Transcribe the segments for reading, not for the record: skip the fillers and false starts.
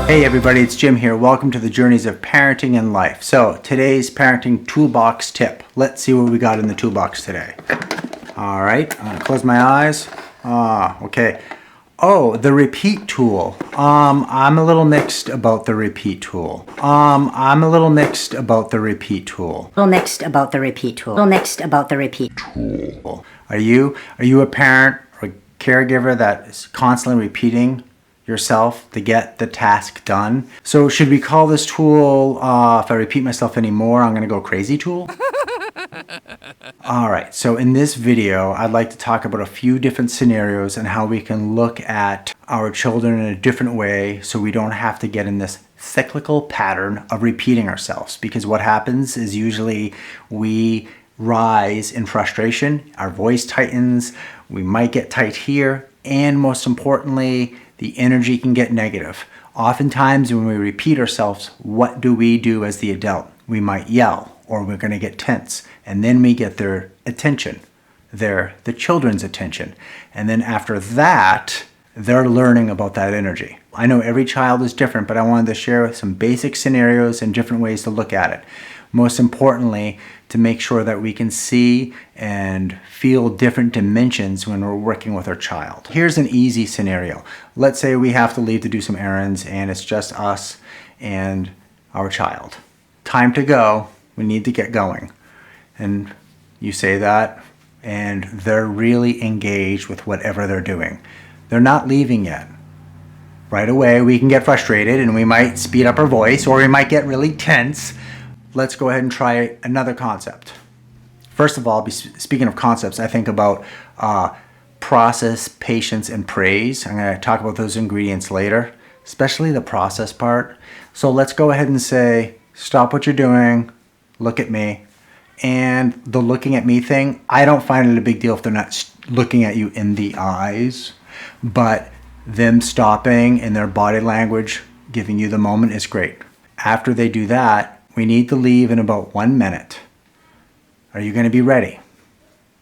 Hey everybody, it's Jim here. Welcome to the Journeys of Parenting and Life. So today's parenting toolbox tip. Let's see what we got in the toolbox today. All right, I'm gonna close my eyes. Okay. Oh, the repeat tool. I'm a little mixed about the repeat tool. I'm a little mixed about the repeat tool. Little mixed about the repeat tool. Little mixed about the repeat Tool. Are you a parent or caregiver that is constantly repeating yourself to get the task done? So should we call this tool, if I repeat myself anymore, I'm gonna go crazy tool? All right, so in this video, I'd like to talk about a few different scenarios and how we can look at our children in a different way so we don't have to get in this cyclical pattern of repeating ourselves. Because what happens is usually we rise in frustration, our voice tightens, we might get tight here, and most importantly, the energy can get negative. Oftentimes when we repeat ourselves, what do we do as the adult? We might yell, or we're gonna get tense, and then we get their attention, the children's attention. And then after that, they're learning about that energy. I know every child is different, but I wanted to share some basic scenarios and different ways to look at it. Most importantly, to make sure that we can see and feel different dimensions when we're working with our child. Here's an easy scenario. Let's say we have to leave to do some errands and it's just us and our child. Time to go, we need to get going. And you say that and they're really engaged with whatever they're doing. They're not leaving yet. Right away, we can get frustrated and we might speed up our voice or we might get really tense. Let's go ahead and try another concept. First of all, speaking of concepts, I think about process, patience, and praise. I'm going to talk about those ingredients later, especially the process part. So let's go ahead and say, stop what you're doing, look at me. And the looking at me thing, I don't find it a big deal if they're not looking at you in the eyes, but them stopping and their body language, giving you the moment is great. After they do that, we need to leave in about 1 minute. Are you going to be ready?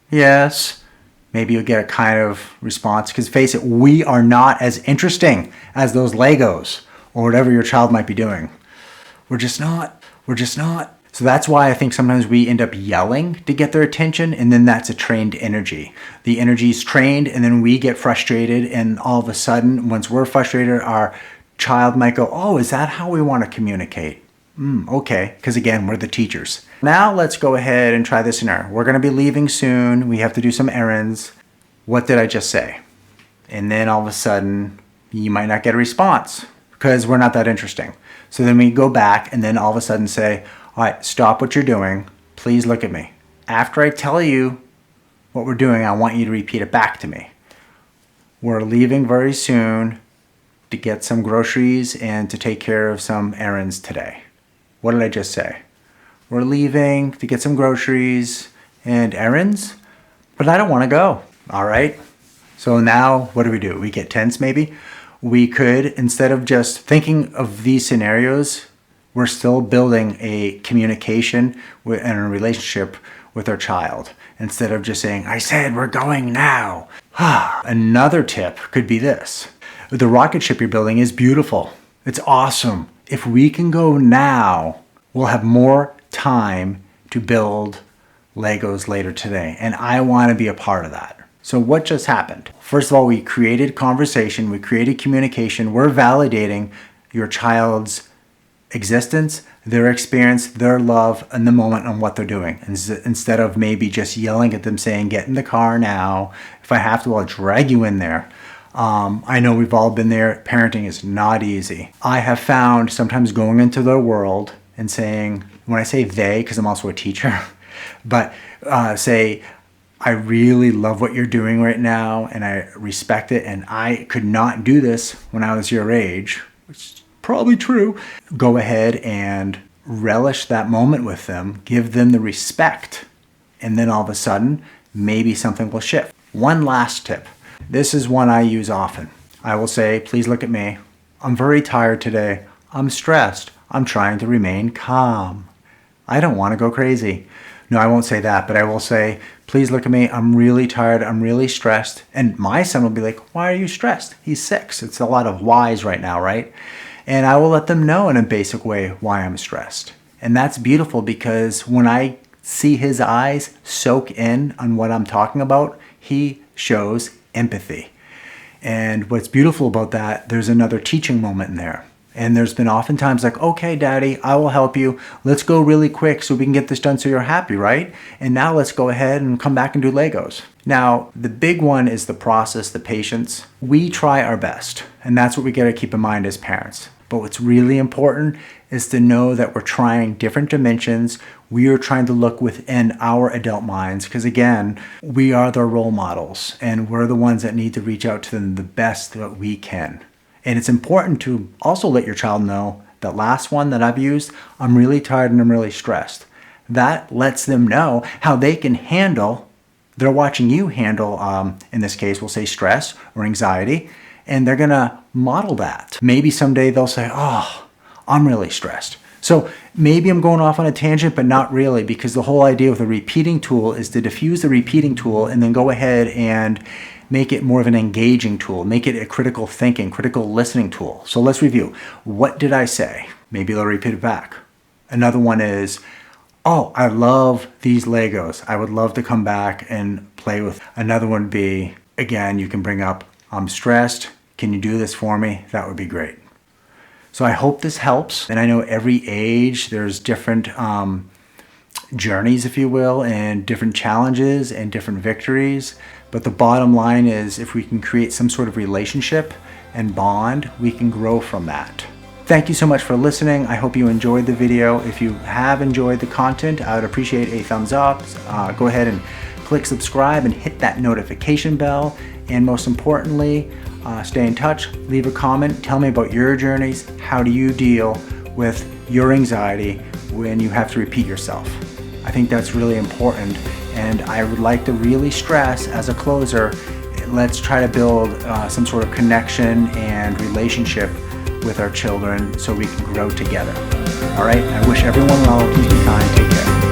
Yes. Maybe you'll get a kind of response, because face it, we are not as interesting as those Legos or whatever your child might be doing. We're just not. So that's why I think sometimes we end up yelling to get their attention, and then that's a trained energy. The energy is trained, and then we get frustrated, and all of a sudden, once we're frustrated, our child might go, oh, is that how we want to communicate? Okay, because again, we're the teachers. Now let's go ahead and try this scenario. We're going to be leaving soon. We have to do some errands. What did I just say? And then all of a sudden, you might not get a response because we're not that interesting. So then we go back and then all of a sudden say, all right, stop what you're doing. Please look at me. After I tell you what we're doing, I want you to repeat it back to me. We're leaving very soon to get some groceries and to take care of some errands today. What did I just say? We're leaving to get some groceries and errands, but I don't want to go. All right. So now what do? We get tense maybe. We could, instead of just thinking of these scenarios, we're still building a communication and a relationship with our child. Instead of just saying, I said we're going now. Another tip could be this. The rocket ship you're building is beautiful. It's awesome. If we can go now, we'll have more time to build Legos later today. And I want to be a part of that. So what just happened? First of all, we created conversation, we created communication. We're validating your child's existence, their experience, their love in the moment on what they're doing. Instead of maybe just yelling at them saying, get in the car now. If I have to, I'll drag you in there. I know we've all been there. Parenting is not easy. I have found sometimes going into their world and saying, when I say they, because I'm also a teacher, but say, I really love what you're doing right now and I respect it and I could not do this when I was your age, which is probably true. Go ahead and relish that moment with them, give them the respect, and then all of a sudden, maybe something will shift. One last tip. This is one I use often. I will say, please look at me. I'm very tired today. I'm stressed. I'm trying to remain calm. I don't want to go crazy. No, I won't say that, but I will say, please look at me. I'm really tired. I'm really stressed. And my son will be like, why are you stressed? He's 6. It's a lot of whys right now, right? And I will let them know in a basic way why I'm stressed. And that's beautiful because when I see his eyes soak in on what I'm talking about, he shows empathy. And what's beautiful about that, there's another teaching moment in there. And there's been oftentimes like, okay, Daddy, I will help you. Let's go really quick so we can get this done so you're happy, right? And now let's go ahead and come back and do Legos. Now, the big one is the process, the patience. We try our best, and that's what we got to keep in mind as parents. But what's really important is to know that we're trying different dimensions. We are trying to look within our adult minds because, again, we are their role models, and we're the ones that need to reach out to them the best that we can. And it's important to also let your child know that last one that I've used, I'm really tired and I'm really stressed. That lets them know how they can handle, they're watching you handle, in this case, we'll say stress or anxiety, and they're gonna model that. Maybe someday they'll say, oh, I'm really stressed. So maybe I'm going off on a tangent, but not really, because the whole idea with the repeating tool is to diffuse the repeating tool and then go ahead and make it more of an engaging tool, make it a critical thinking, critical listening tool. So let's review. What did I say? Maybe they'll repeat it back. Another one is, oh, I love these Legos. I would love to come back and play with. Another one would be, again, you can bring up, I'm stressed. Can you do this for me? That would be great. So I hope this helps. And I know every age, there's different journeys, if you will, and different challenges and different victories. But the bottom line is if we can create some sort of relationship and bond, we can grow from that. Thank you so much for listening. I hope you enjoyed the video. If you have enjoyed the content, I would appreciate a thumbs up. Go ahead and click subscribe and hit that notification bell. And most importantly, stay in touch, leave a comment, tell me about your journeys. How do you deal with your anxiety when you have to repeat yourself? I think that's really important. And I would like to really stress as a closer, let's try to build some sort of connection and relationship with our children so we can grow together. All right, I wish everyone well, please be kind, take care.